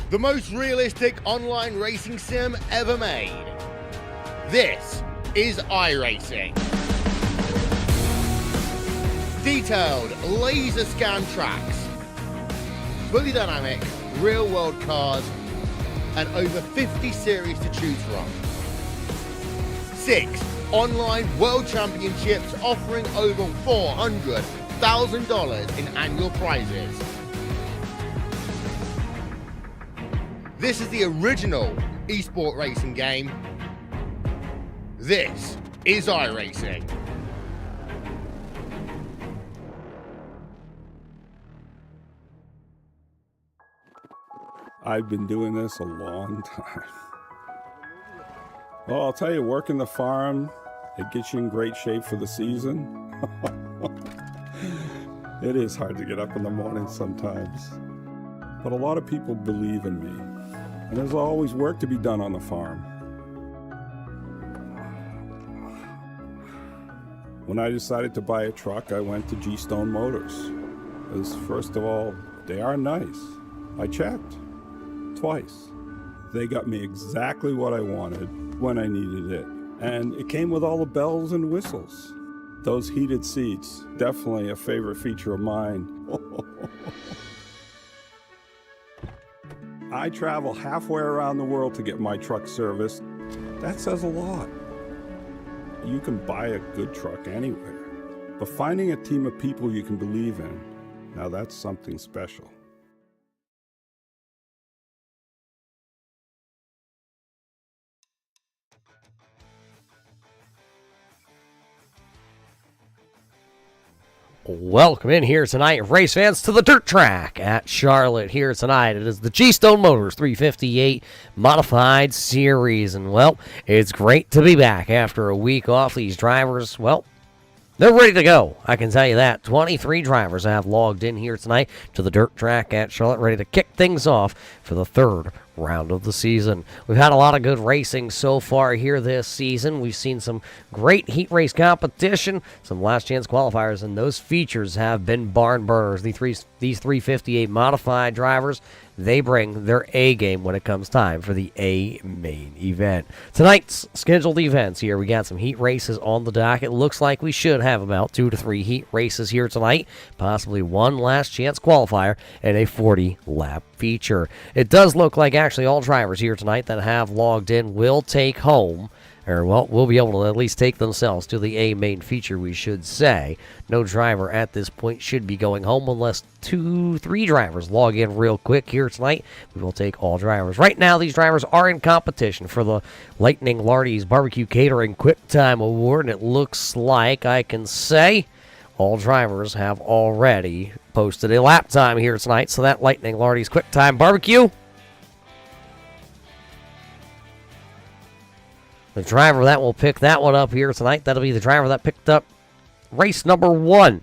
the most realistic online racing sim ever made. This is iRacing. Detailed laser scan tracks, fully dynamic real world cars, and over 50 series to choose from. 6 online world championships offering over $400,000 in annual prizes. This is the original esport racing game. This is iRacing. I've been doing this a long time. Well, I'll tell you, working the farm, it gets you in great shape for the season. It is hard to get up in the morning sometimes. But a lot of people believe in me. And there's always work to be done on the farm. When I decided to buy a truck, I went to G-Stone Motors. Because first of all, they are nice. I checked twice. They got me exactly what I wanted when I needed it. And it came with all the bells and whistles. Those heated seats, definitely a favorite feature of mine. I travel halfway around the world to get my truck serviced. That says a lot. You can buy a good truck anywhere, but finding a team of people you can believe in, now that's something special. Welcome in here tonight, race fans, to the dirt track at Charlotte here tonight. It is the G-Stone Motors 358 Modified Series, and, well, it's great to be back after a week off. These drivers, well, they're ready to go, I can tell you that. 23 drivers have logged in here tonight to the dirt track at Charlotte, ready to kick things off for the third round of the season. We've had a lot of good racing so far here this season. We've seen some great heat race competition, some last chance qualifiers, and those features have been barn burners. These 358 modified drivers, they bring their A game when it comes time for the A main event. Tonight's scheduled events here, we got some heat races on the dock. It looks like we should have about 2 to 3 heat races here tonight, possibly one last chance qualifier and a 40-lap feature. It does look like actually all drivers here tonight that have logged in will take home, or, well, will be able to at least take themselves to the A main feature, we should say. No driver at this point should be going home unless 2-3 drivers log in real quick here tonight. We will take all drivers. Right now, these drivers are in competition for the Lightning Lardy's Barbecue Catering Quick Time Award, and it looks like I can say all drivers have already posted a lap time here tonight, so that Lightning Lardy's Quick Time Barbecue, the driver that will pick that one up here tonight, that'll be the driver that picked up race number 1.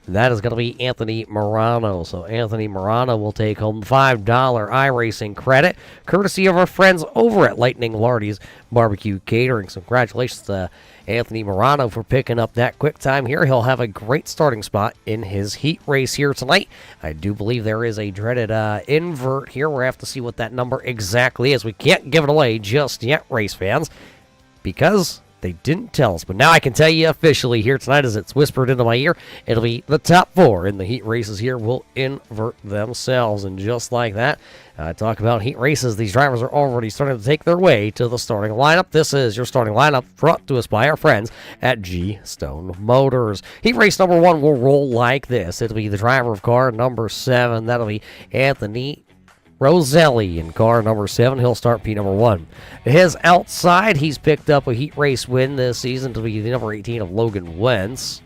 That is going to be Anthony Morano. So Anthony Morano will take home the $5 iRacing credit, courtesy of our friends over at Lightning Lardy's Barbecue Catering. So congratulations to Anthony Morano for picking up that quick time here. He'll have a great starting spot in his heat race here tonight. I do believe there is a dreaded invert here. We'll have to see what that number exactly is. We can't give it away just yet, race fans, because they didn't tell us. But now I can tell you officially here tonight, as it's whispered into my ear, it'll be the top 4 in the heat races here will invert themselves. And just like that, talk about heat races, these drivers are already starting to take their way to the starting lineup. This is your starting lineup brought to us by our friends at G-Stone Motors. Heat race number 1 will roll like this. It'll be the driver of car number 7. That'll be Anthony Roselli in car number 7. He'll start P number 1. His outside, he's picked up a heat race win this season to be the number 18 of Logan Wentz.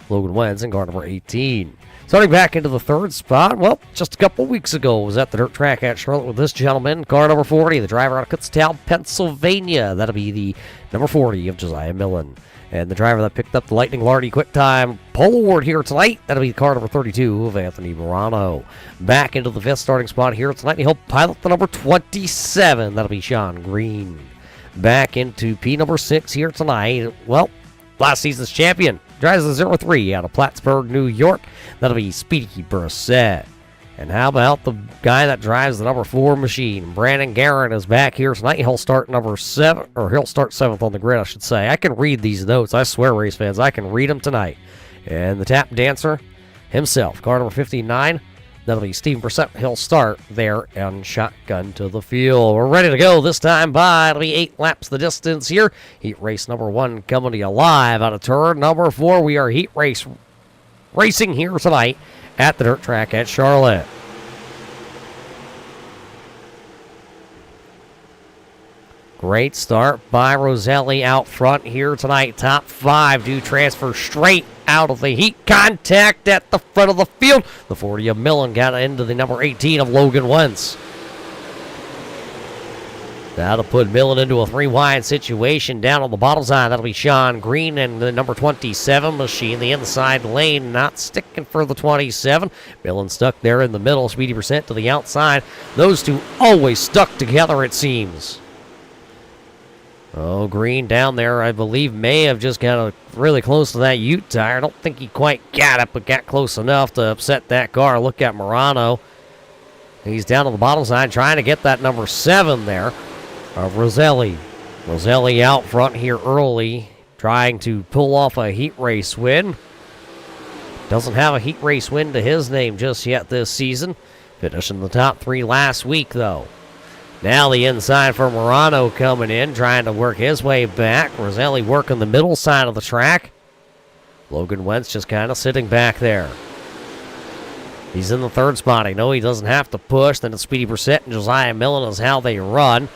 Logan Wentz in car number 18. Starting back into the third spot, well, just a couple weeks ago was at the dirt track at Charlotte with this gentleman, car number 40, the driver out of Kutztown, Pennsylvania. That'll be the number 40 of Josiah Millen. And the driver that picked up the Lightning Lardy Quick Time Pole Award here tonight, that'll be the car number 32 of Anthony Morano. Back into the 5th starting spot here tonight, he'll pilot the number 27. That'll be Sean Green. Back into P number 6 here tonight. Well, last season's champion. Drives the 03 out of Plattsburgh, New York. That'll be Speedy Brissett. And how about the guy that drives the number 4 machine? Brandon Garrett is back here tonight. He'll start number 7, or he'll start 7th on the grid, I should say. I can read these notes. I swear, race fans, I can read them tonight. And the tap dancer himself, car number 59. That'll be Steven Brissett. He'll start there and shotgun to the field. We're ready to go this time by. It'll be 8 laps the distance here. Heat race number 1 coming to you live out of turn number 4. We are heat race racing here tonight at the dirt track at Charlotte. Great start by Roselli out front here tonight. Top 5 do transfer straight out of the heat. Contact at the front of the field. The 40 of Millen got into the number 18 of Logan Wentz. That'll put Millen into a 3-wide situation down on the bottom side. That'll be Sean Green and the number 27 machine. The inside lane not sticking for the 27. Millen stuck there in the middle. Speedy Brissett to the outside. Those two always stuck together, it seems. Oh, Green down there, I believe, may have just got really close to that Ute tire. I don't think he quite got it, but got close enough to upset that car. Look at Morano. He's down on the bottom side trying to get that number 7 there of Roselli. Roselli out front here early, trying to pull off a heat race win. Doesn't have a heat race win to his name just yet this season. Finished in the top 3 last week, though. Now the inside for Morano coming in, trying to work his way back. Roselli working the middle side of the track. Logan Wentz just kind of sitting back there. He's in the 3rd spot. I know he doesn't have to push. Then it's Speedy Brissett and Josiah Millen is how they run.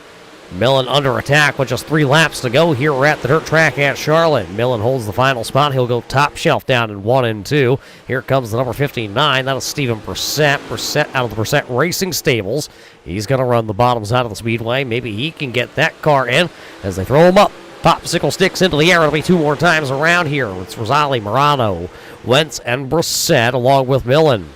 Millen under attack with just 3 laps to go here at the dirt track at Charlotte. Millen holds the final spot. He'll go top shelf down in 1 and 2. Here comes the number 59. That is Steven Brissett. Brissett out of the Brissett Racing Stables. He's going to run the bottom side of the speedway. Maybe he can get that car in as they throw him up. Popsicle sticks into the air. It'll be 2 more times around here. It's Roselli, Morano, Wentz, and Brissett along with Millen.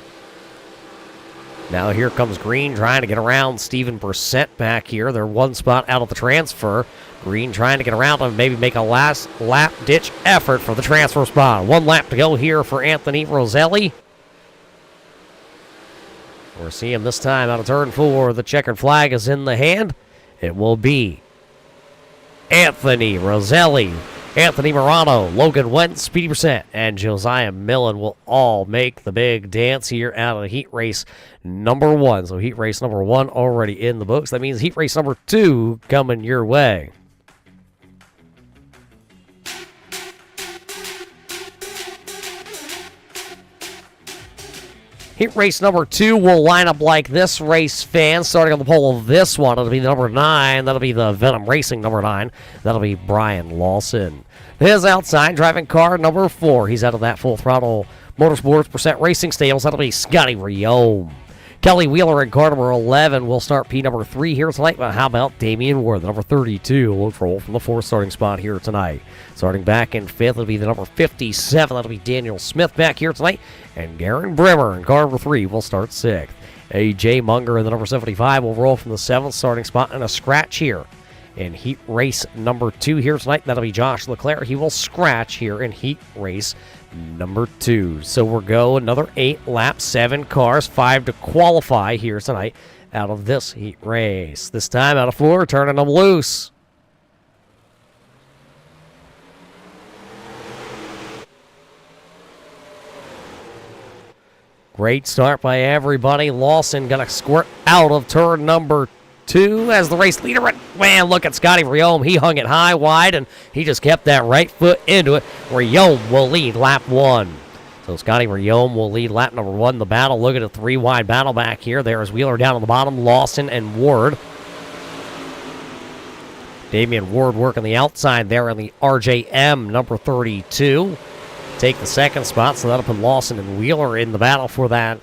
Now here comes Green trying to get around Steven Brissett back here. They're 1 spot out of the transfer. Green trying to get around and maybe make a last lap ditch effort for the transfer spot. 1 lap to go here for Anthony Roselli. We're seeing him this time out of turn 4. The checkered flag is in the hand. It will be Anthony Roselli, Anthony Morano, Logan Wentz, Speedy Brissett, and Josiah Millen will all make the big dance here out of heat race number 1. So heat race number 1 already in the books. That means heat race number 2 coming your way. Heat race number 2 will line up like this, race fans. Starting on the pole of this one, it'll be the number 9. That'll be the Venom Racing number 9. That'll be Brian Lawson. His outside driving car number 4. He's out of that Full Throttle Motorsports Brissett Racing Stables. That'll be Scotty Riome. Kelly Wheeler in car number 11 will start P number 3 here tonight. But how about Damian Ward, the number 32, will roll from the 4th starting spot here tonight. Starting back in 5th, it'll be the number 57. That'll be Daniel Smith back here tonight. And Garen Brimmer in car number 3 will start 6th. A.J. Munger in the number 75 will roll from the 7th starting spot in a scratch here. In heat race number 2 here tonight, that'll be Josh Leclerc. He will scratch here in heat race number 2. So we'll go another 8 laps, 7 cars, 5 to qualify here tonight out of this heat race. This time out of 4, turning them loose. Great start by everybody. Lawson going to squirt out of turn number 2 as the race leader. Man, look at Scotty Riome. He hung it high, wide, and he just kept that right foot into it. Riome will lead lap 1. So Scotty Riome will lead lap number 1. The battle, look at a 3-wide battle back here. There is Wheeler down on the bottom, Lawson and Ward. Damian Ward working the outside there in the RJM number 32. Take the 2nd spot, so that'll put Lawson and Wheeler in the battle for that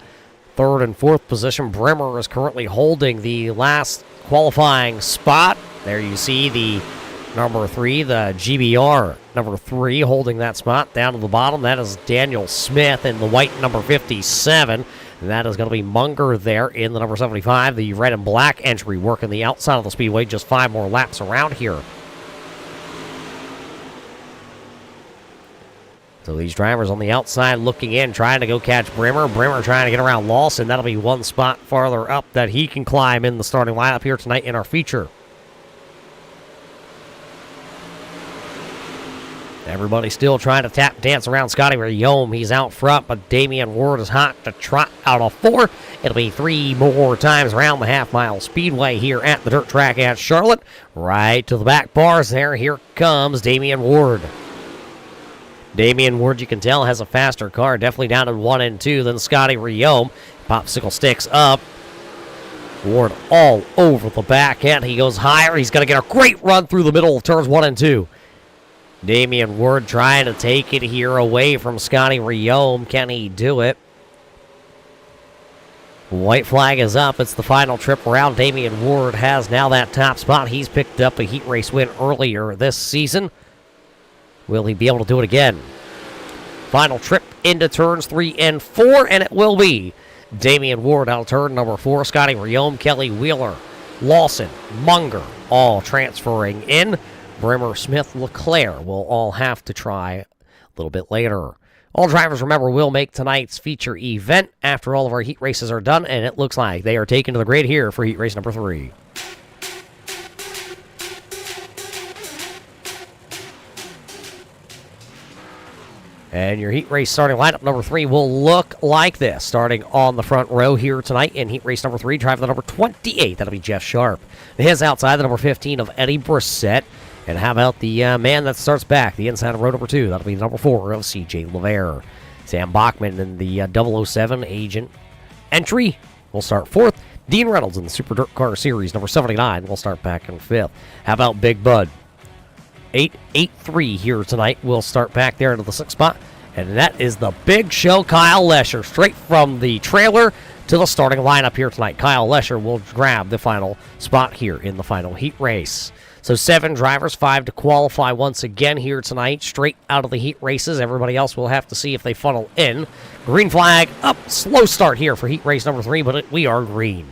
3rd and 4th position. Brimmer is currently holding the last qualifying spot. There you see the number 3, the GBR number 3, holding that spot down to the bottom. That is Daniel Smith in the white number 57. And that is going to be Munger there in the number 75, the red and black entry, working the outside of the speedway. Just 5 more laps around here. So these drivers on the outside looking in, trying to go catch Brimmer. Brimmer trying to get around Lawson. That'll be one spot farther up that he can climb in the starting lineup here tonight in our feature. Everybody still trying to tap dance around Scotty Riome. He's out front, but Damian Ward is hot to trot out of 4. It'll be 3 more times around the half-mile speedway here at the dirt track at Charlotte. Right to the back bars there. Here comes Damian Ward. Damian Ward, you can tell, has a faster car. Definitely down in 1 and 2 than Scotty Riome. Popsicle sticks up. Ward all over the back end. He goes higher. He's going to get a great run through the middle of turns 1 and 2. Damian Ward trying to take it here away from Scotty Riome. Can he do it? White flag is up. It's the final trip around. Damian Ward has now that top spot. He's picked up a heat race win earlier this season. Will he be able to do it again? Final trip into turns 3 and 4, and it will be Damian Ward out of turn number 4. Scotty Riome, Kelly Wheeler, Lawson, Munger, all transferring in. Brimmer, Smith, Leclerc will all have to try a little bit later. All drivers, remember, will make tonight's feature event after all of our heat races are done, and it looks like they are taken to the grid here for heat race number 3. And your heat race starting lineup number 3 will look like this. Starting on the front row here tonight in heat race number 3, driver the number 28. That'll be Jeff Sharp. His outside, the number 15 of Eddie Brissett. And how about the man that starts back, the inside of row number 2? That'll be number 4 of C.J. LeVere. Sam Bachman in the 007 agent entry will start 4th. Dean Reynolds in the Super Dirt Car Series, number 79, will start back in 5th. How about Big Bud? 883 here tonight. We'll start back there into the 6th spot. And that is the big show, Kyle Lesher, straight from the trailer to the starting lineup here tonight. Kyle Lesher will grab the final spot here in the final heat race. So 7 drivers, 5 to qualify once again here tonight, straight out of the heat races. Everybody else will have to see if they funnel in. Green flag up, slow start here for heat race number 3, but we are green.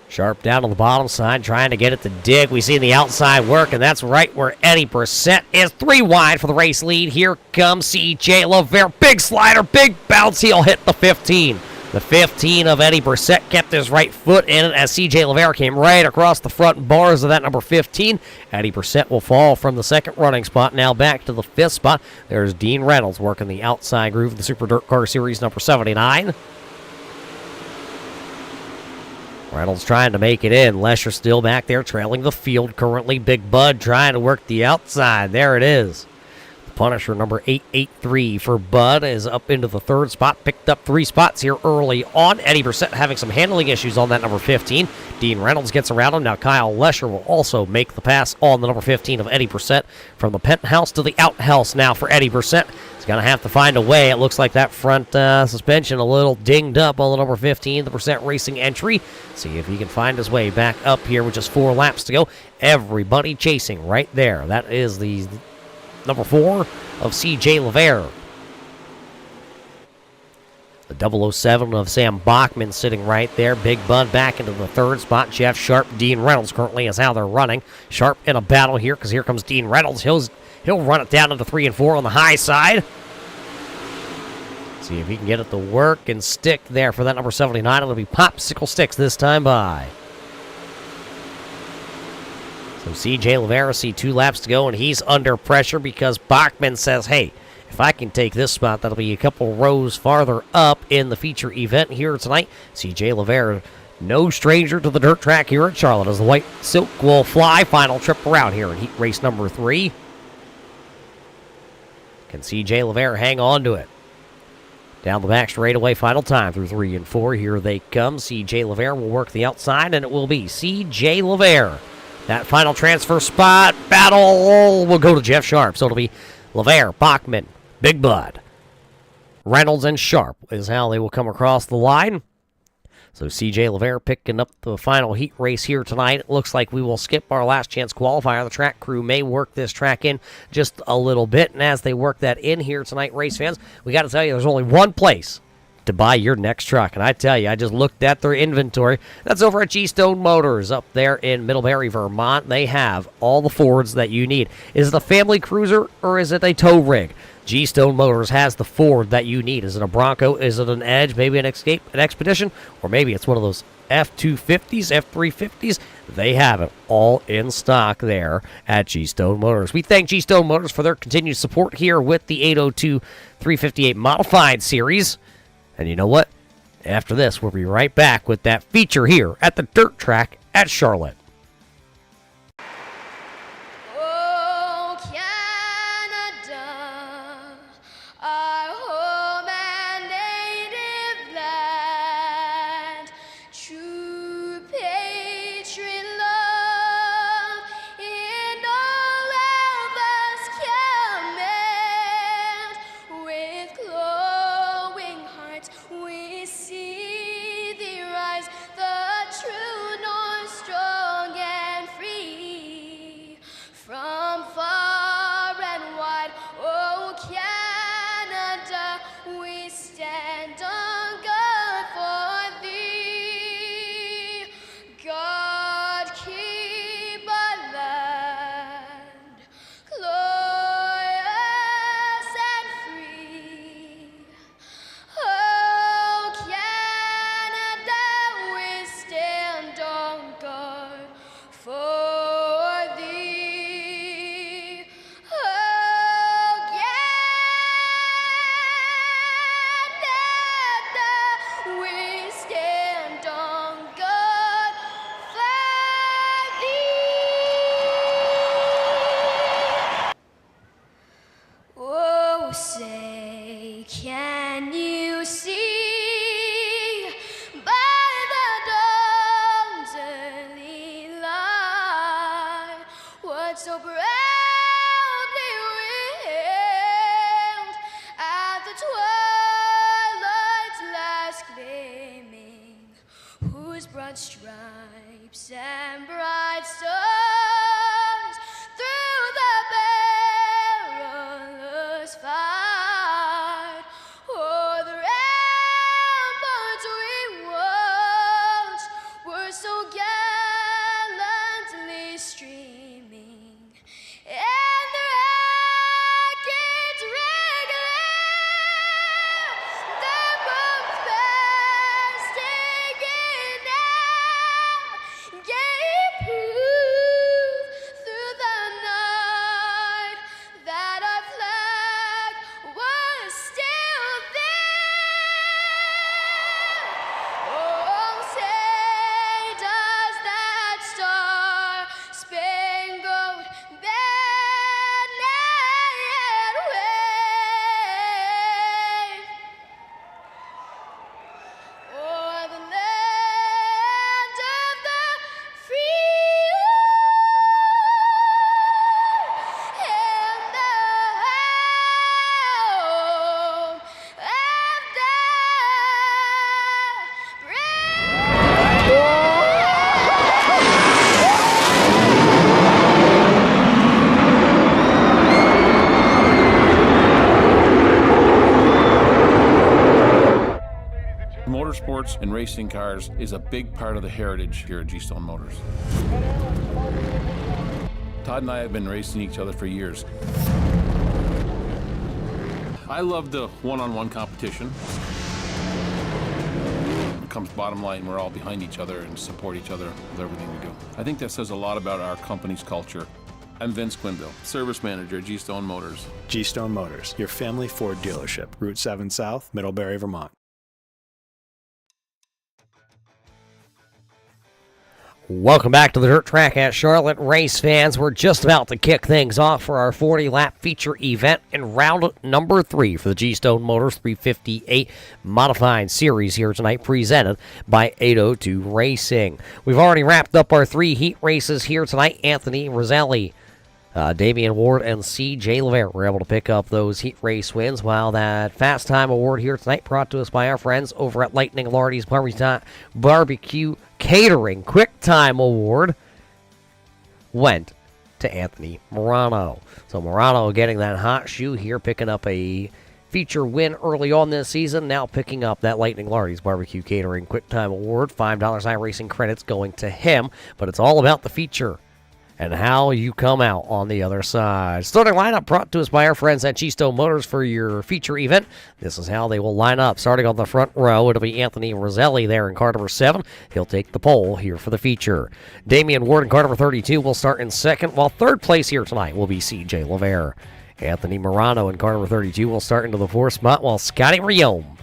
Sharp down on the bottom side, trying to get it to dig. We see the outside work, and that's right where Eddie Brissett is. 3 wide for the race lead. Here comes C.J. LeVere. Big slider, big bounce. He'll hit the 15. The 15 of Eddie Brissett kept his right foot in it as C.J. LeVere came right across the front bars of that number 15. Eddie Brissett will fall from the 2nd running spot, now back to the 5th spot. There's Dean Reynolds working the outside groove of the Super Dirt Car Series, number 79. Reynolds trying to make it in. Lesher still back there trailing the field currently. Big Bud trying to work the outside. There it is. The Punisher, number 883 for Bud, is up into the 3rd spot. Picked up 3 spots here early on. Eddie Brissett having some handling issues on that number 15. Dean Reynolds gets around him. Now Kyle Lesher will also make the pass on the number 15 of Eddie Brissett. From the penthouse to the outhouse now for Eddie Brissett. He's going to have to find a way. It looks like that front suspension a little dinged up on the number 15, the Brissett Racing entry. See if he can find his way back up here with just 4 laps to go. Everybody chasing right there. That is the number 4 of C.J. LeVere. The 007 of Sam Bachman sitting right there. Big Bud back into the 3rd spot. Jeff Sharp, Dean Reynolds currently is how they're running. Sharp in a battle here because here comes Dean Reynolds. He'll run it down into 3 and 4 on the high side. See if he can get it to work and stick there for that number 79. It'll be Popsicle Sticks this time by. So C.J. LeVere see 2 laps to go, and he's under pressure because Bachman says, hey, if I can take this spot, that'll be a couple rows farther up in the feature event here tonight. C.J. LeVere, no stranger to the dirt track here at Charlotte, as the white silk will fly. Final trip around here in heat race number 3. Can C.J. LeVere hang on to it? Down the back straightaway, final time through 3 and 4. Here they come. C.J. LeVere will work the outside, and it will be C.J. LeVere. That final transfer spot battle will go to Jeff Sharp. So it'll be LeVere, Bachman, Big Bud, Reynolds, and Sharp is how they will come across the line. So C.J. LeVere picking up the final heat race here tonight. It looks like we will skip our last chance qualifier. The track crew may work this track in just a little bit. And as they work that in here tonight, race fans, we got to tell you there's only one place to buy your next truck. And I tell you, I just looked at their inventory. That's over at G-Stone Motors up there in Middlebury, Vermont. They have all the Fords that you need. Is it a family cruiser or is it a tow rig? G-Stone Motors has the Ford that you need. Is it a Bronco? Is it an Edge? Maybe an Escape, an Expedition? Or maybe it's one of those F-250s, F-350s? They have it all in stock there at G-Stone Motors. We thank G-Stone Motors for their continued support here with the 802 358 Modified Series. And you know what? After this, we'll be right back with that feature here at the Dirt Track at Charlotte. Oh, Canada, our home and native land, true patriot love in all of us command. With glowing hearts we see thee rise, the true north, strong and free. From far and wide, oh Canada, we stand on guard for thee. God keep our land glorious and free. Oh Canada, we stand on guard for thee. Oh Canada, we stand on guard for thee. Oh, say, can you see by the dawn's early light what so proudly we hailed at the twilight's last gleaming, whose broad stripes and bright stars through the perilous fight o'er the ramparts we watched were so gallantly streaming, and the rockets regular, the bombs bursting in air, gave proof through the night that our flag was still there. Oh, say does that star-spangled banner yet wave o'er the land of the free and the home of the Motorsports and racing cars is a big part of the heritage here at G-Stone Motors. Todd and I have been racing each other for years. I love the one-on-one competition. It comes bottom line, we're all behind each other and support each other with everything we do. I think that says a lot about our company's culture. I'm Vince Quinville, Service Manager at G-Stone Motors. G-Stone Motors, your family Ford dealership, Route 7 South, Middlebury, Vermont. Welcome back to the Dirt Track at Charlotte. Race fans, we're just about to kick things off for our 40-lap feature event in round number 3 for the G-Stone Motors 358 Modified Series here tonight, presented by 802 Racing. We've already wrapped up our 3 heat races here tonight. Anthony Roselli, Damian Ward, and C.J. Levere were able to pick up those heat race wins, while that Fast Time Award here tonight, brought to us by our friends over at Lightning Lardy's Barbecue Catering Quick Time Award, went to Anthony Morano. So Morano getting that hot shoe here, picking up a feature win early on this season, now picking up that Lightning Lardy's Barbecue Catering Quick Time Award. $5 iRacing credits going to him, but it's all about the feature and how you come out on the other side. Starting lineup brought to us by our friends at G-Stone Motors for your feature event. This is how they will line up. Starting on the front row, it'll be Anthony Roselli there in car number 7. He'll take the pole here for the feature. Damian Ward in car number 32 will start in second, while third place here tonight will be C.J. Lavere. Anthony Morano in car number 32 will start into the 4th spot, while Scotty Riome,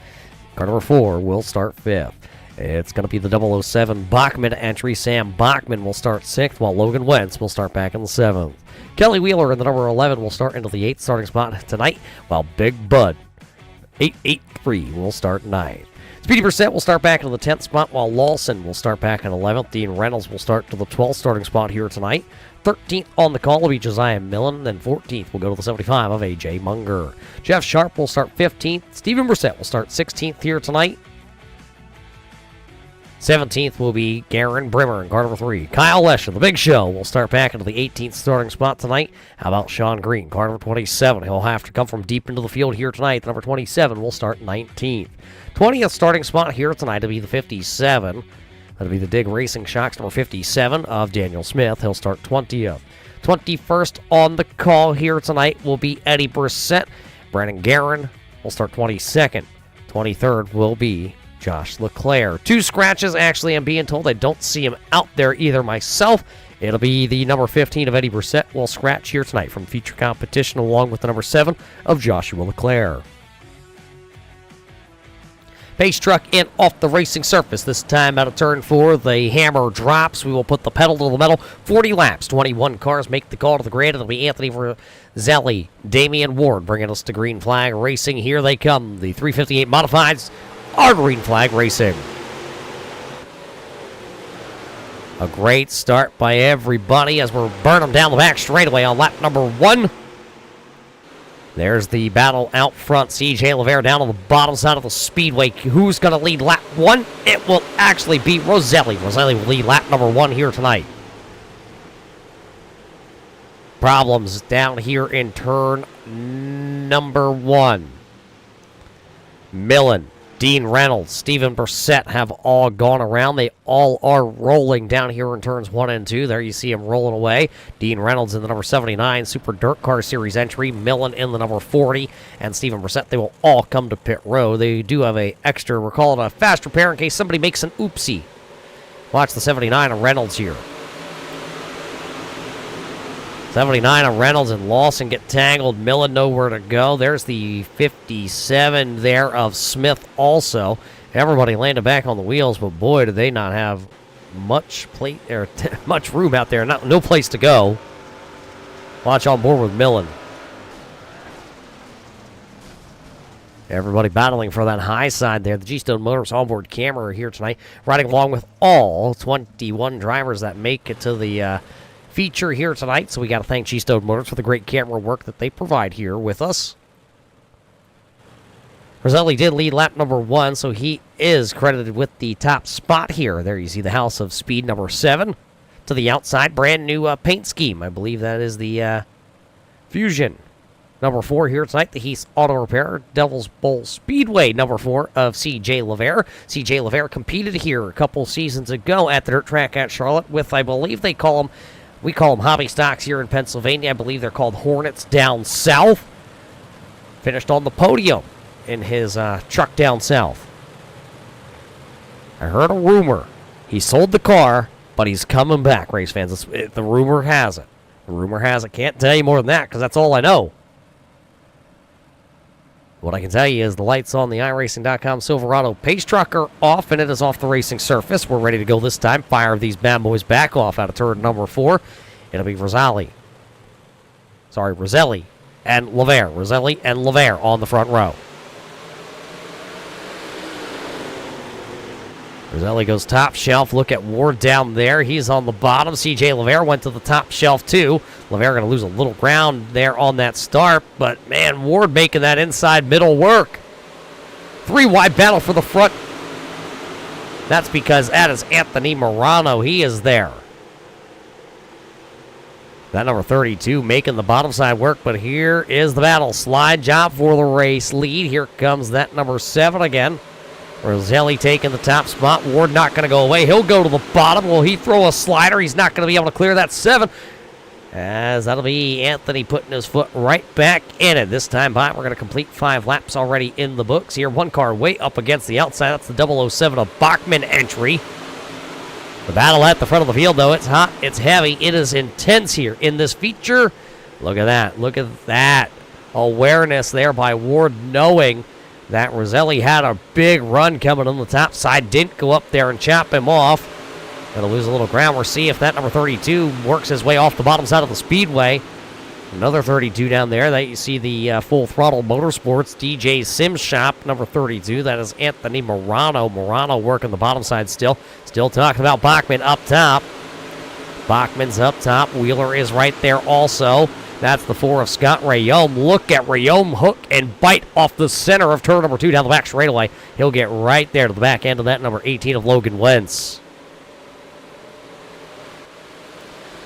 car number 4, will start 5th. It's going to be the 007 Bachman entry. Sam Bachman will start 6th, while Logan Wentz will start back in the 7th. Kelly Wheeler in the number 11 will start into the 8th starting spot tonight, while Big Bud 883 will start 9th. Speedy Brissett will start back into the 10th spot, while Lawson will start back in 11th. Dean Reynolds will start to the 12th starting spot here tonight. 13th on the call will be Josiah Millen, then 14th will go to the 75 of A.J. Munger. Jeff Sharp will start 15th. Steven Brissett will start 16th here tonight. 17th will be Garen Brimmer in car number 3. Kyle Lesher, the big show, will start back into the 18th starting spot tonight. How about Sean Green, car number 27? He'll have to come from deep into the field here tonight. The number 27 will start 19th. 20th starting spot here tonight will be the 57. That'll be the Dig Racing Shocks number 57 of Daniel Smith. He'll start 20th. 21st on the call here tonight will be Eddie Brissett. Brandon Guerin will start 22nd. 23rd will be Josh Leclerc. 2 scratches, actually, I'm being told. I don't see him out there either myself. It'll be the number 15 of Eddie Brissett will scratch here tonight from feature competition, along with the number 7 of Joshua Leclerc. Pace truck in off the racing surface. This time out of turn 4, the hammer drops. We will put the pedal to the metal. 40 laps, 21 cars make the call to the grid. It'll be Anthony Roselli, Damian Ward bringing us to Green Flag Racing. Here they come. The 358 Modifieds are Green Flag Racing. A great start by everybody as we're burning them down the back straightaway on lap number 1. There's the battle out front. C.J. Lavere down on the bottom side of the speedway. Who's going to lead lap 1? It will actually be Roselli. Roselli will lead lap number 1 here tonight. Problems down here in turn number 1. Millen, Dean Reynolds, Steven Brissett have all gone around. They all are rolling down here in turns 1 and 2. There you see him rolling away. Dean Reynolds in the number 79 Super Dirt Car Series entry. Millen in the number 40. And Steven Brissett, they will all come to pit row. They do have a extra, we're calling it a fast repair in case somebody makes an oopsie. Watch the 79 of Reynolds here. 79 of Reynolds and Lawson get tangled. Millen nowhere to go. There's the 57 there of Smith also. Everybody landed back on the wheels, but boy, did they not have much much room out there. No place to go. Watch on board with Millen. Everybody battling for that high side there. The G-Stone Motors onboard camera here tonight, riding along with all 21 drivers that make it to the feature here tonight. So we got to thank G-Stone Motors for the great camera work that they provide here with us. Roselli did lead lap number 1, so he is credited with the top spot here. There you see the House of Speed number 7 to the outside. Brand new paint scheme. I believe that is the Fusion. Number 4 here tonight, the Heath Auto Repair, Devil's Bowl Speedway, number 4 of C.J. Lavere. C.J. Lavere competed here a couple seasons ago at the dirt track at Charlotte with, I believe we call them hobby stocks here in Pennsylvania. I believe they're called Hornets down south. Finished on the podium in his truck down south. I heard a rumor. He sold the car, but he's coming back, race fans. The rumor has it. The rumor has it. Can't tell you more than that because that's all I know. What I can tell you is the lights on the iRacing.com Silverado pace truck are off, and it is off the racing surface. We're ready to go this time. Fire these bad boys back off out of turn number 4. It'll be Roselli and Lavere. Roselli and Lavere on the front row. Roselli goes top shelf. Look at Ward down there. He's on the bottom. C.J. Lavere went to the top shelf too. Lavere going to lose a little ground there on that start, but man, Ward making that inside middle work. 3 wide battle for the front. That's because that is Anthony Morano. He is there. That number 32 making the bottom side work, but here is the battle. Slide job for the race lead. Here comes that number 7 again. Roselli taking the top spot. Ward not going to go away. He'll go to the bottom. Will he throw a slider? He's not going to be able to clear that 7. As that'll be Anthony putting his foot right back in it. This time by, we're going to complete 5 laps already in the books here. One car way up against the outside. That's the 007 of Bachman entry. The battle at the front of the field, though, it's hot, it's heavy, it is intense here in this feature. Look at that. Look at that awareness there by Ward, knowing that Roselli had a big run coming on the top side. Didn't go up there and chop him off. Gonna lose a little ground. We'll see if that number 32 works his way off the bottom side of the speedway. Another 32 down there. That you see the Full Throttle Motorsports DJ Sim Shop, number 32. That is Anthony Morano. Morano working the bottom side still. Still talking about Bachman up top. Bachman's up top. Wheeler is right there also. That's the 4 of Scott Rayome. Look at Rayome hook and bite off the center of turn number 2 down the back straightaway. He'll get right there to the back end of that number 18 of Logan Wentz.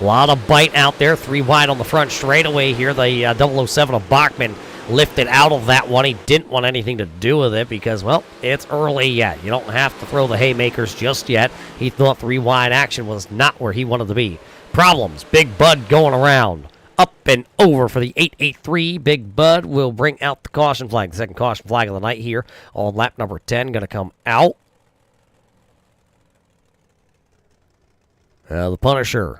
A lot of bite out there. 3 wide on the front straightaway here. The 007 of Bachman lifted out of that one. He didn't want anything to do with it because, well, it's early yet. You don't have to throw the haymakers just yet. He thought 3 wide action was not where he wanted to be. Problems. Big Bud going around. Up and over for the 883. Big Bud will bring out the caution flag. The second caution flag of the night here on lap number 10. Going to come out. The Punisher.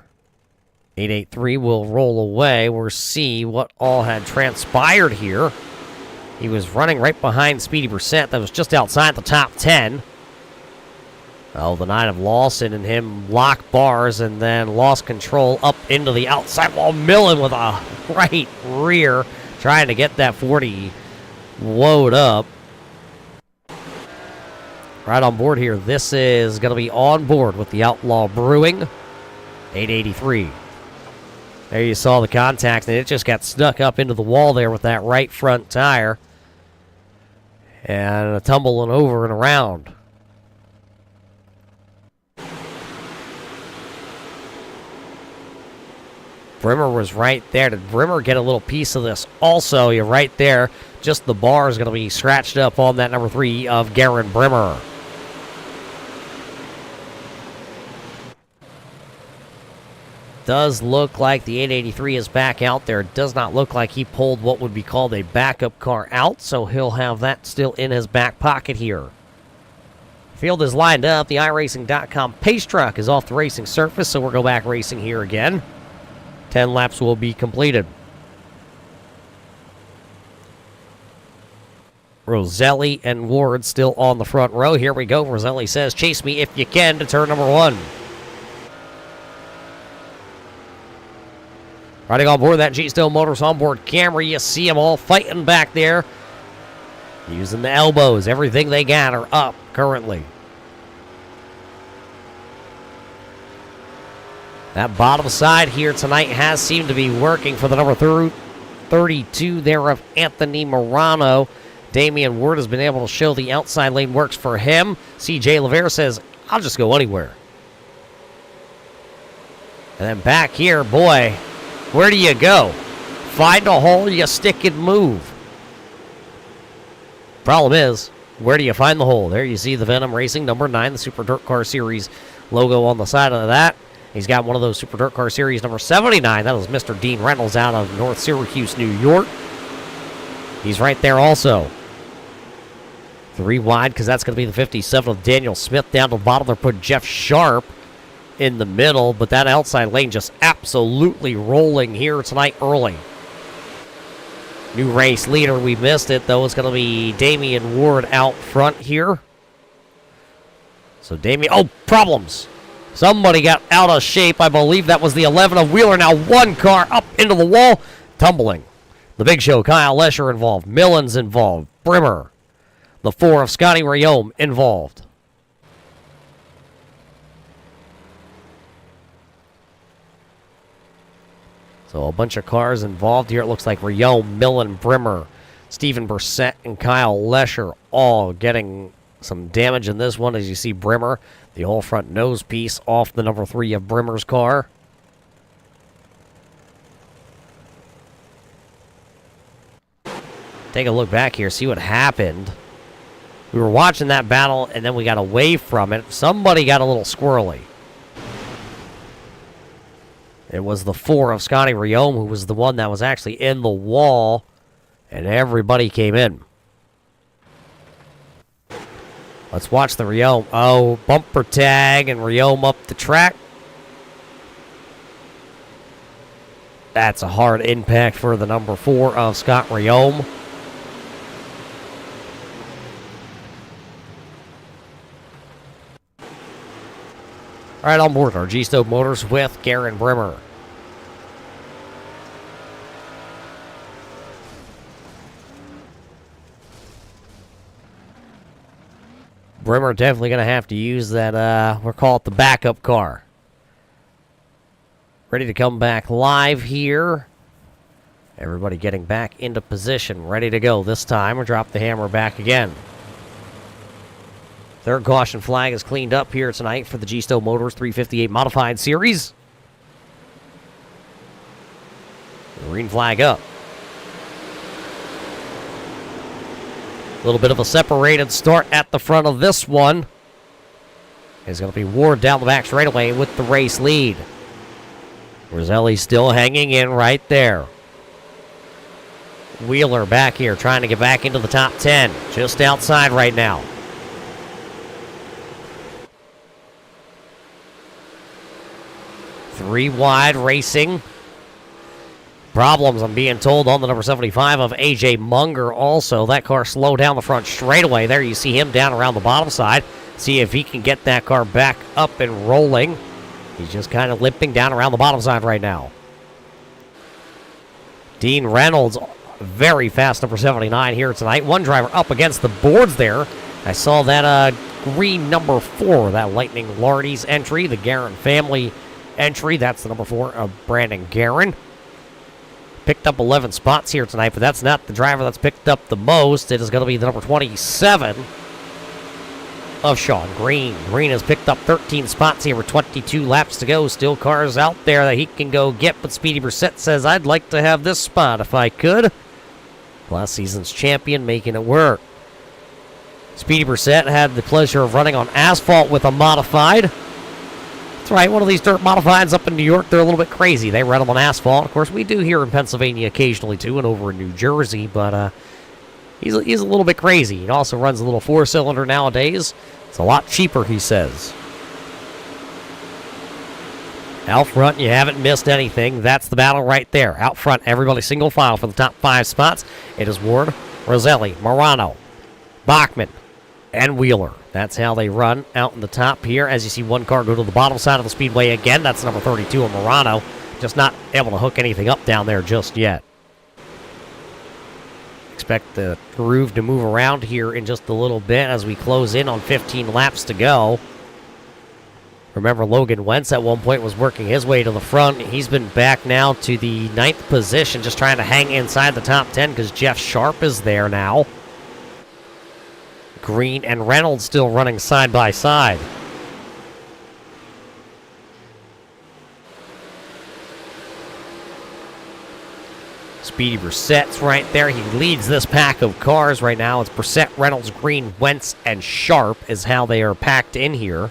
883 will roll away. We'll see what all had transpired here. He was running right behind Speedy Brissett. That was just outside the top 10. Oh, the 9 of Lawson and him lock bars and then lost control up into the outside wall. Millen with a right rear trying to get that 40 load up. Right on board here. This is going to be on board with the Outlaw Brewing. 883. There you saw the contact, and it just got stuck up into the wall there with that right front tire. And tumbling over and around. Brimmer was right there. Did Brimmer get a little piece of this? Also, you're right there. Just the bar is going to be scratched up on that number 3 of Garen Brimmer. Does look like the 883 is back out there. It does not look like he pulled what would be called a backup car out, so he'll have that still in his back pocket here. Field is lined up. The iRacing.com pace truck is off the racing surface, so we'll go back racing here again. 10 laps will be completed. Roselli and Ward still on the front row. Here we go. Roselli says, chase me if you can to turn number 1. Riding on board that G-Stone Motors onboard camera, you see them all fighting back there. Using the elbows. Everything they got are up currently. That bottom side here tonight has seemed to be working for the number 32 there of Anthony Morano. Damian Ward has been able to show the outside lane works for him. CJ Lavere says, I'll just go anywhere. And then back here, boy, where do you go? Find a hole, you stick and move. Problem is, where do you find the hole? There you see the Venom Racing number 9, the Super Dirt Car Series logo on the side of that. He's got one of those Super Dirt Car Series number 79. That was Mr. Dean Reynolds out of North Syracuse, New York. He's right there also. 3 wide, because that's going to be the 57 of Daniel Smith. Down to the bottom, they're putting Jeff Sharp in the middle, but that outside lane just absolutely rolling here tonight early. New race leader, we missed it, though. It's going to be Damian Ward out front here. So Damian, oh, problems. Somebody got out of shape. I believe that was the 11 of Wheeler. Now 1 car up into the wall, tumbling. The Big Show, Kyle Lesher involved. Millen's involved. Brimmer. The 4 of Scotty Rayome involved. So a bunch of cars involved here. It looks like Rayome, Millen, Brimmer, Stephen Brissett, and Kyle Lesher all getting some damage in this one. As you see Brimmer, the whole front nose piece off the number 3 of Brimmer's car. take a look back here, see what happened. We were watching that battle, and then we got away from it. Somebody got a little squirrely. It was the 4 of Scotty Riome, who was the one that was actually in the wall, and everybody came in. Let's watch the Riome. Oh, bumper tag, and Riome up the track. That's a hard impact for the number 4 of Scott Riome. All right, on board our G-Stone Motors with Garen Brimmer. Brimmer definitely going to have to use that, we'll call it the backup car. Ready to come back live here. Everybody getting back into position, ready to go. This time, we'll drop the hammer back again. Third caution flag is cleaned up here tonight for the G-Stone Motors 358 Modified Series. Green flag up. A little bit of a separated start at the front of this one. It's going to be Ward down the back straightaway with the race lead. Roselli still hanging in right there. Wheeler back here trying to get back into the top 10. Just outside right now. Three wide racing. Problems, I'm being told, on the number 75 of A.J. Munger also. That car slowed down the front straightaway. There you see him down around the bottom side. See if he can get that car back up and rolling. He's just kind of limping down around the bottom side right now. Dean Reynolds, very fast, number 79 here tonight. One driver up against the boards there. I saw that green number 4, that Lightning Lardy's entry, the Guerin family entry. That's the number 4 of Brandon Guerin. Picked up 11 spots here tonight, but that's not the driver that's picked up the most. It is going to be the number 27 of Sean Green. Green has picked up 13 spots here with 22 laps to go. Still cars out there that he can go get, but Speedy Brissett says, I'd like to have this spot if I could. Last season's champion making it work. Speedy Brissett had the pleasure of running on asphalt with a modified. That's right, one of these dirt modifieds up in New York, they're a little bit crazy. They run them on asphalt. Of course, we do here in Pennsylvania occasionally, too, and over in New Jersey, but he's a little bit crazy. He also runs a little 4-cylinder nowadays. It's a lot cheaper, he says. Out front, you haven't missed anything. That's the battle right there. Out front, everybody single file for the top 5 spots. It is Ward, Roselli, Morano, Bachman, and Wheeler. That's how they run out in the top here. As you see one car go to the bottom side of the speedway again. That's number 32 of Morano. Just not able to hook anything up down there just yet. Expect the groove to move around here in just a little bit as we close in on 15 laps to go. Remember, Logan Wentz at one point was working his way to the front. He's been back now to the 9th position, just trying to hang inside the top 10 because Jeff Sharp is there now. Green and Reynolds still running side by side. Speedy Brissett's right there. He leads this pack of cars right now. It's Brissett, Reynolds, Green, Wentz, and Sharp is how they are packed in here.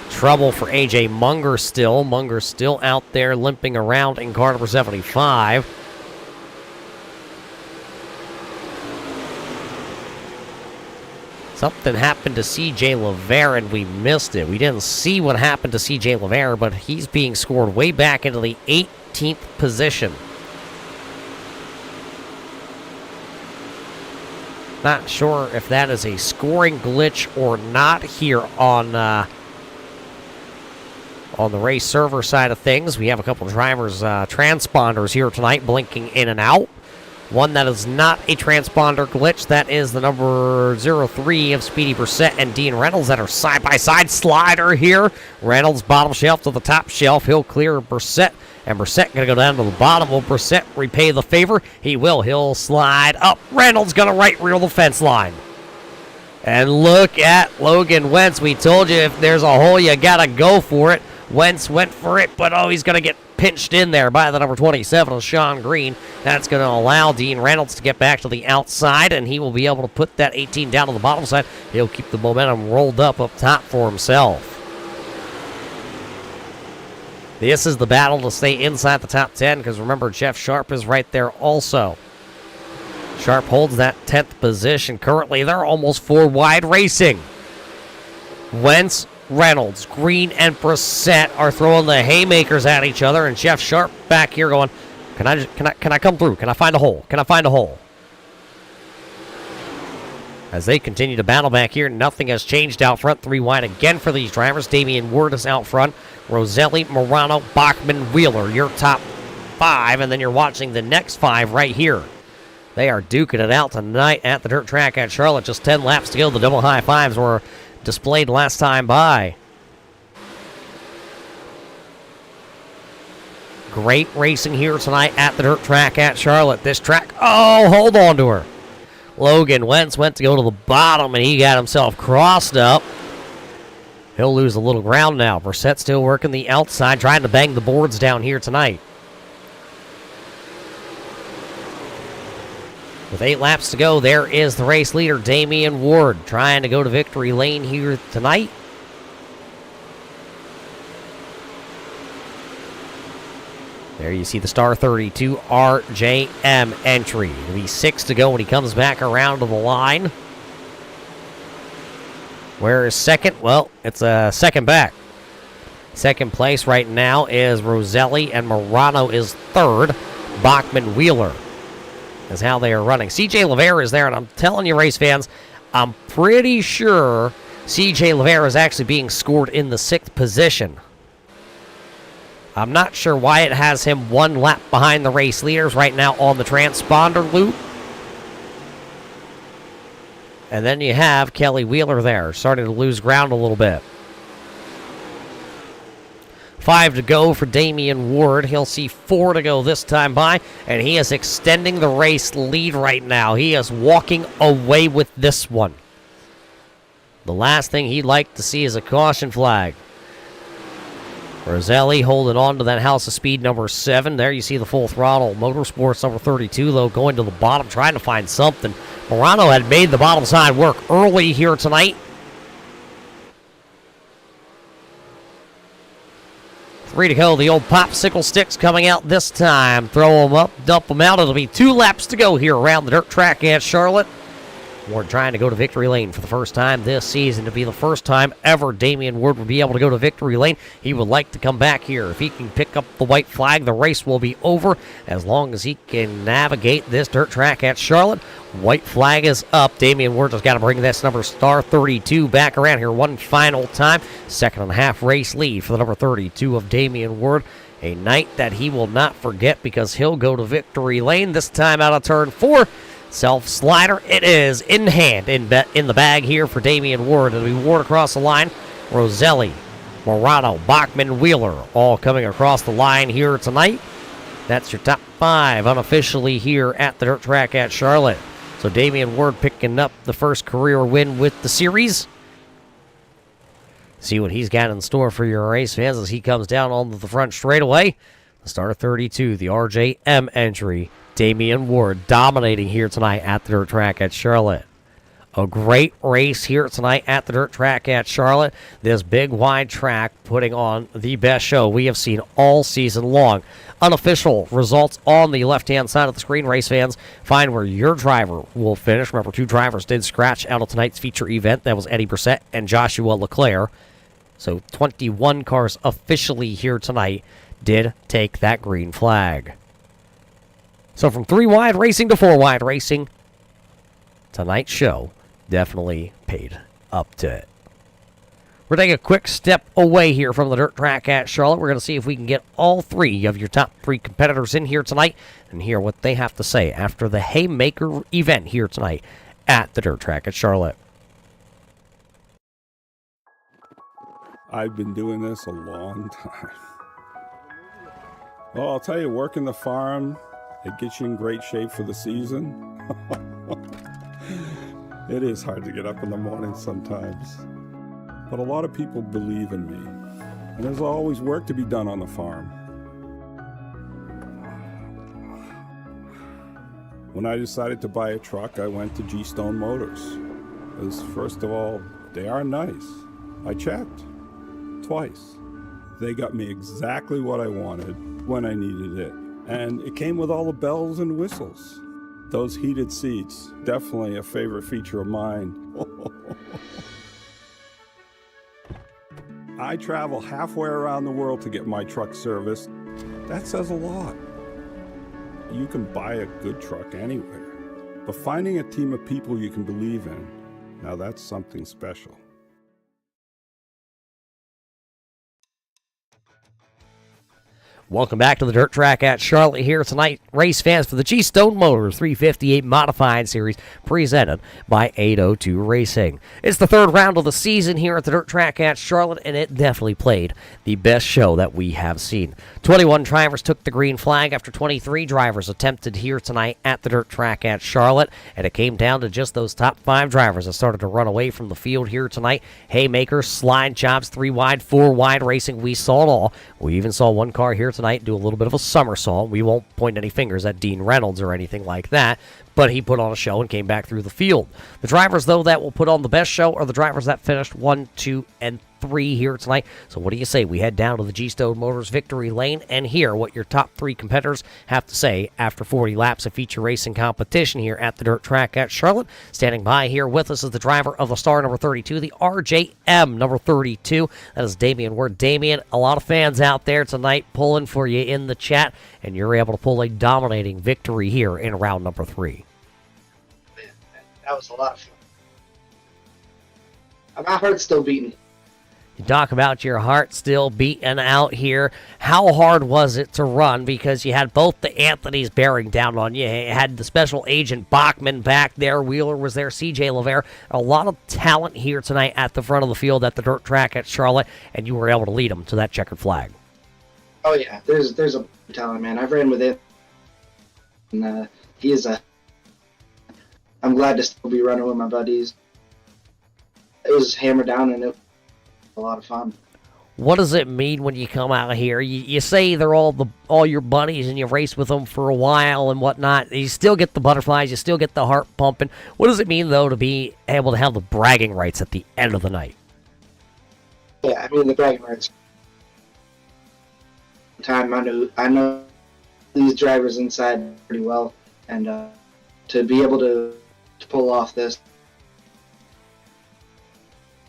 Trouble for A.J. Munger still. Munger's still out there limping around in car number 75. Something happened to C.J. LeVere and we missed it. We didn't see what happened to C.J. LeVere, but he's being scored way back into the 18th position. Not sure if that is a scoring glitch or not here on the race server side of things. We have a couple drivers' transponders here tonight blinking in and out. One that is not a transponder glitch. That is the number 03 of Speedy Brissett and Dean Reynolds that are side-by-side slider here. Reynolds bottom shelf to the top shelf. He'll clear Brissett, and Brissett going to go down to the bottom. Will Brissett repay the favor? He will. He'll slide up. Reynolds going to right rear the fence line. And look at Logan Wentz. We told you if there's a hole, you got to go for it. Wentz went for it, but he's going to get pinched in there by the number 27 of Sean Green. That's going to allow Dean Reynolds to get back to the outside, and he will be able to put that 18 down to the bottom side. He'll keep the momentum rolled up top for himself. This is the battle to stay inside the top 10, because remember, Jeff Sharp is right there also. Sharp holds that 10th position currently. They're almost 4 wide racing. Wentz, Reynolds, Green, and Brissett are throwing the haymakers at each other, and Jeff Sharp back here going, can I come through? Can I find a hole? Can I find a hole? As they continue to battle back here, nothing has changed out front. 3 wide again for these drivers. Damian Ward is out front. Roselli, Morano, Bachman, Wheeler, your top 5, and then you're watching the next 5 right here. They are duking it out tonight at the dirt track at Charlotte. Just 10 laps to go. The double high fives were displayed last time by. Great racing here tonight at the dirt track at Charlotte. This track, oh, hold on to her. Logan Wentz went to go to the bottom, and he got himself crossed up. He'll lose a little ground now. Brissett still working the outside, trying to bang the boards down here tonight. With 8 laps to go, there is the race leader, Damian Ward, trying to go to victory lane here tonight. There you see the star 32 RJM entry. It'll be 6 to go when he comes back around to the line. Where is second? Well, it's a second back. Second place right now is Roselli, and Morano is third. Bachman, Wheeler is how they are running. CJ Lavera is there, and I'm telling you, race fans, I'm pretty sure CJ Lavera is actually being scored in the 6th position. I'm not sure why it has him 1 lap behind the race leaders right now on the transponder loop. And then you have Kelly Wheeler there, starting to lose ground a little bit. 5 to go for Damian Ward. He'll see 4 to go this time by, and he is extending the race lead right now. He is walking away with this one. The last thing he'd like to see is a caution flag. Roselli holding on to that House of Speed number 7. There you see the Full Throttle Motorsports number 32, though, going to the bottom, trying to find something. Morano had made the bottom side work early here tonight. 3 to go. The old popsicle sticks coming out this time. Throw them up, dump them out. It'll be 2 laps to go here around the dirt track at Charlotte. Ward trying to go to victory lane for the first time this season. To be the first time ever Damian Ward would be able to go to victory lane. He would like to come back here. If he can pick up the white flag, the race will be over. As long as he can navigate this dirt track at Charlotte, white flag is up. Damian Ward just got to bring this number star 32 back around here one final time. 2.5 race lead for the number 32 of Damian Ward. A night that he will not forget, because he'll go to victory lane this time out of turn 4. Self-slider, it is in hand, in the bag here for Damian Ward. It'll be Ward across the line. Roselli, Morano, Bachman, Wheeler, all coming across the line here tonight. That's your top 5 unofficially here at the dirt track at Charlotte. So Damian Ward picking up the first career win with the series. See what he's got in store for your race fans as he comes down onto the front straightaway. The star 32, the RJM entry. Damian Ward dominating here tonight at the dirt track at Charlotte. A great race here tonight at the dirt track at Charlotte. This big wide track putting on the best show we have seen all season long. Unofficial results on the left-hand side of the screen. Race fans, find where your driver will finish. Remember, 2 drivers did scratch out of tonight's feature event. That was Eddie Brissett and Joshua Leclerc. So 21 cars officially here tonight did take that green flag. So from 3 wide racing to 4 wide racing, tonight's show definitely paid up to it. We're taking a quick step away here from the dirt track at Charlotte. We're going to see if we can get all 3 of your top 3 competitors in here tonight and hear what they have to say after the Haymaker event here tonight at the dirt track at Charlotte. I've been doing this a long time. Well, I'll tell you, working the farm, it gets you in great shape for the season. It is hard to get up in the morning sometimes. But a lot of people believe in me. And there's always work to be done on the farm. When I decided to buy a truck, I went to G-Stone Motors. Because first of all, they are nice. I checked twice. They got me exactly what I wanted when I needed it. And it came with all the bells and whistles. Those heated seats, definitely a favorite feature of mine. I travel halfway around the world to get my truck serviced. That says a lot. You can buy a good truck anywhere, but finding a team of people you can believe in, now that's something special. Welcome back to the Dirt Track at Charlotte here tonight. Race fans for the G-Stone Motors 358 Modified Series presented by 802 Racing. It's the third round of the season here at the Dirt Track at Charlotte, and it definitely played the best show that we have seen. 21 drivers took the green flag after 23 drivers attempted here tonight at the Dirt Track at Charlotte, and it came down to just those top 5 drivers that started to run away from the field here tonight. Haymakers, slide jobs, 3 wide, 4 wide racing. We saw it all. We even saw one car here tonight do a little bit of a somersault. We won't point any fingers at Dean Reynolds or anything like that, but he put on a show and came back through the field. The drivers, though, that will put on the best show are the drivers that finished 1, 2, and 3 here tonight. So what do you say? We head down to the G-Stone Motors victory lane and hear what your top 3 competitors have to say after 40 laps of feature racing competition here at the Dirt Track at Charlotte. Standing by here with us is the driver of the star number 32, the RJM number 32. That is Damian Ward. Damian, a lot of fans out there tonight pulling for you in the chat, and you're able to pull a dominating victory here in round number 3. That was a lot of fun. My heart's still beating. You talk about your heart still beating out here. How hard was it to run? Because you had both the Anthonys bearing down on you. You had the special agent Bachman back there. Wheeler was there. CJ LaVere. A lot of talent here tonight at the front of the field at the Dirt Track at Charlotte, and you were able to lead them to that checkered flag. Oh, yeah. There's a talent, man. I've ran with it. And he is a... I'm glad to still be running with my buddies. It was hammered down, and it a lot of fun. What does it mean when you come out here? You say they're all your buddies and you've raced with them for a while and whatnot. You still get the butterflies. You still get the heart pumping. What does it mean, though, to be able to have the bragging rights at the end of the night? Yeah, I mean, the bragging rights. Time I know these drivers inside pretty well, and to be able to pull off this.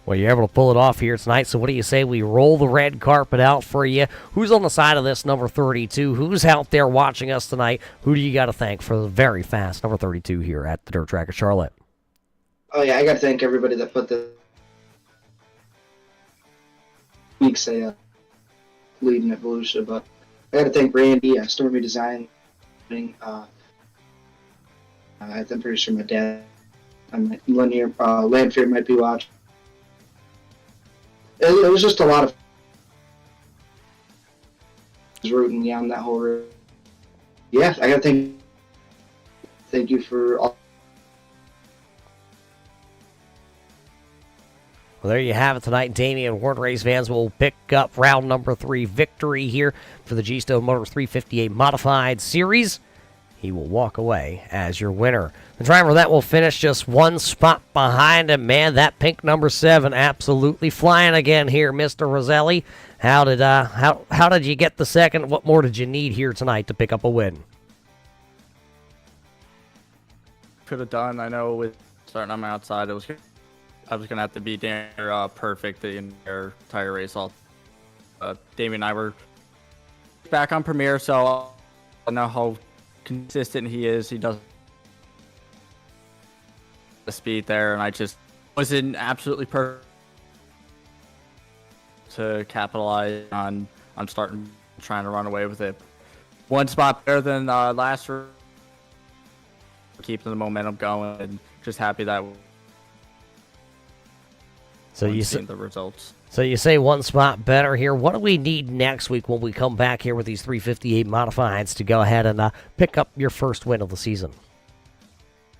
Well, you're able to pull it off here tonight, so what do you say we roll the red carpet out for you? Who's on the side of this number 32? Who's out there watching us tonight? Who do you got to thank for the very fast number 32 here at the Dirt Track of Charlotte? Oh, yeah, I got to thank everybody that put the weeks leading at Volusia, but I got to thank Randy, Stormy Design. I'm pretty sure my dad, Lanfear might be watching. It was just a lot of rooting me on that whole route. Yeah, I got to thank you for all. Well, there you have it tonight. Damian Ward. Race fans will pick up round number 3 victory here for the G-Stone Motors 358 Modified Series. He will walk away as your winner. The driver that will finish just 1 spot behind him, man, that pink number 7 absolutely flying again here, Mr. Roselli. How did you get the second? What more did you need here tonight to pick up a win? Could have done. I know with starting on my outside, I was gonna have to be damn perfect the entire race. Damian and I were back on Premier, so I know how consistent he is. He does the speed there, and I just was in absolutely perfect to capitalize on starting trying to run away with it. 1 spot better than last year, keeping the momentum going, and just happy that seeing the results. So you say 1 spot better here. What do we need next week when we come back here with these 358 modifieds to go ahead and pick up your first win of the season?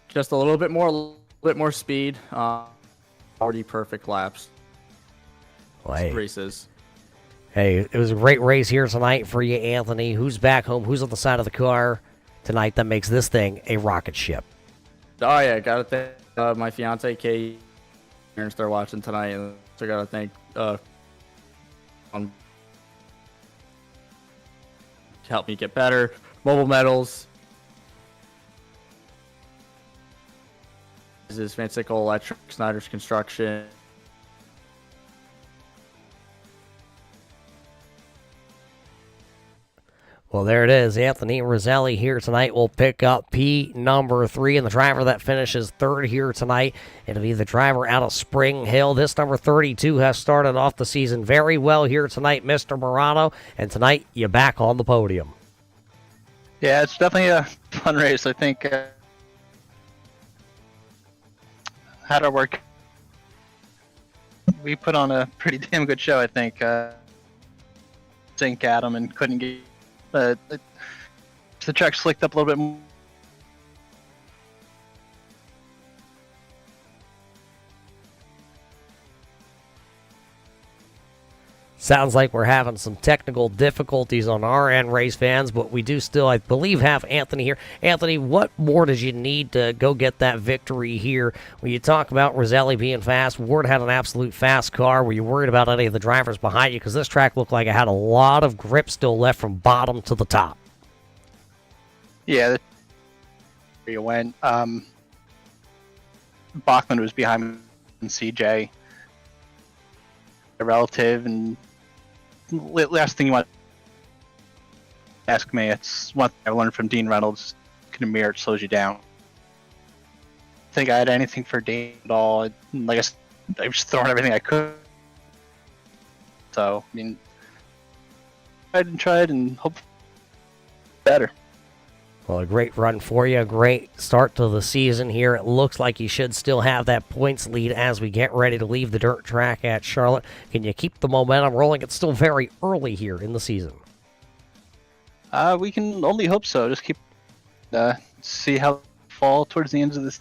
Just a little bit more speed. Already perfect laps. Races. Hey, it was a great race here tonight for you, Anthony. Who's back home? Who's on the side of the car? tonight that makes this thing a rocket ship. Oh yeah, gotta thank my fiance Kate. Parents they're watching tonight, and so gotta thank on help me get better. Mobile Metals. This is Vincicle Electric, Snyder's Construction. Well, there it is. Anthony Roselli here tonight will pick up P number 3, and the driver that finishes third here tonight, it'll be the driver out of Spring Hill. This number 32 has started off the season very well here tonight, Mr. Morano, and tonight you're back on the podium. Yeah, it's definitely a fun race. I think had our work. We put on a pretty damn good show, I think. Zinc Adam and couldn't get. The track slicked up a little bit more. Sounds like we're having some technical difficulties on our end, race fans, but we do still, I believe, have Anthony here. Anthony, what more did you need to go get that victory here? When you talk about Roselli being fast, Ward had an absolute fast car. Were you worried about any of the drivers behind you? Because this track looked like it had a lot of grip still left from bottom to the top. Yeah, where you went. Bachman was behind me and CJ. A relative, and last thing you want to ask me, it's one thing I learned from Dean Reynolds, in a mirror, it slows you down. I think I had anything for Dean at all. Like I said, I was throwing everything I could. So, I mean, tried and hope better. Well, a great run for you. A great start to the season here. It looks like you should still have that points lead as we get ready to leave the dirt track at Charlotte. Can you keep the momentum rolling? It's still very early here in the season. We can only hope so. Just keep see how fall towards the end of this.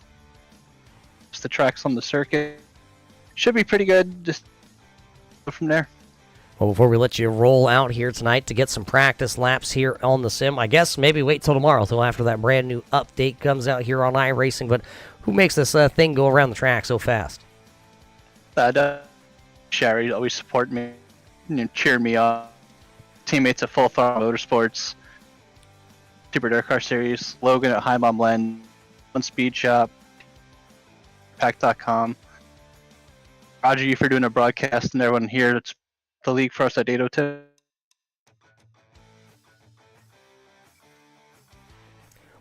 The tracks on the circuit should be pretty good. Just go from there. Well, before we let you roll out here tonight to get some practice laps here on the sim, I guess maybe wait till tomorrow, till after that brand new update comes out here on iRacing. But who makes this thing go around the track so fast? Sherry always support me, cheer me on. Teammates at Full Throttle Motorsports, Super Dirt Car Series, Logan at High Mom Len, One Speed Shop, Pack.com. Roger, you for doing a broadcast, and everyone here that's the league for us at 802.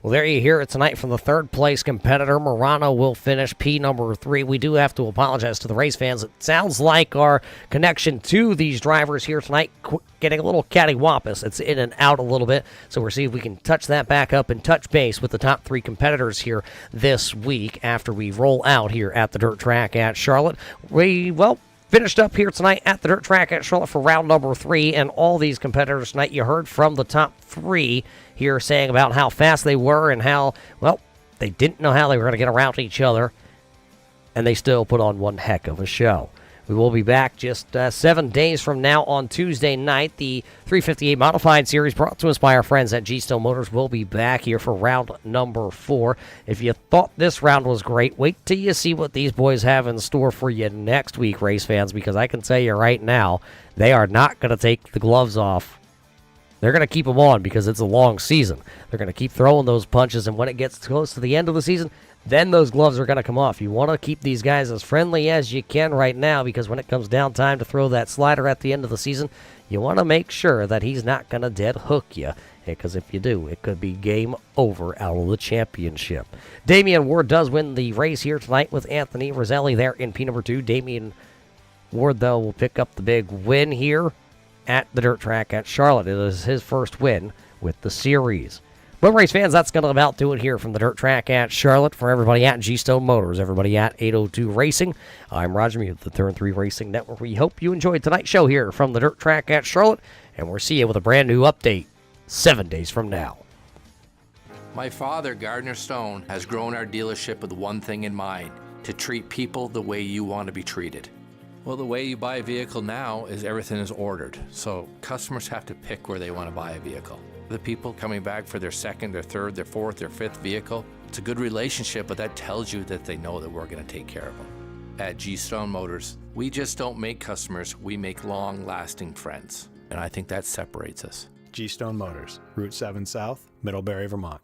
Well, there you hear it tonight from the third place competitor. Morano will finish P number 3. We do have to apologize to the race fans. It sounds like our connection to these drivers here tonight getting a little cattywampus. It's in and out a little bit, so we'll see if we can touch that back up and touch base with the top 3 competitors here this week after we roll out here at the dirt track at Charlotte. Finished up here tonight at the dirt track at Charlotte for round number 3, and all these competitors tonight, you heard from the top 3 here saying about how fast they were and how, well, they didn't know how they were going to get around each other, and they still put on one heck of a show. We will be back just 7 days from now on Tuesday night. The 358 Modified Series brought to us by our friends at G-Stone Motors will be back here for round number 4. If you thought this round was great, wait till you see what these boys have in store for you next week, race fans, because I can tell you right now, they are not going to take the gloves off. They're going to keep them on because it's a long season. They're going to keep throwing those punches, and when it gets close to the end of the season, then those gloves are going to come off. You want to keep these guys as friendly as you can right now, because when it comes down time to throw that slider at the end of the season, you want to make sure that he's not going to dead hook you, because if you do, it could be game over out of the championship. Damian Ward does win the race here tonight with Anthony Roselli there in P number 2. Damian Ward, though, will pick up the big win here at the dirt track at Charlotte. It is his first win with the series. Well, race fans, that's going to about do it here from the dirt track at Charlotte. For everybody at G-Stone Motors, everybody at 802 Racing, I'm Roger Mute, the Turn 3 Racing Network. We hope you enjoyed tonight's show here from the dirt track at Charlotte, and we'll see you with a brand new update 7 days from now. My father, Gardner Stone, has grown our dealership with one thing in mind: to treat people the way you want to be treated. Well, the way you buy a vehicle now is everything is ordered, so customers have to pick where they want to buy a vehicle. The people coming back for their second, their third, their fourth, their fifth vehicle, it's a good relationship, but that tells you that they know that we're going to take care of them. At G-Stone Motors, we just don't make customers, we make long-lasting friends. And I think that separates us. G-Stone Motors, Route 7 South, Middlebury, Vermont.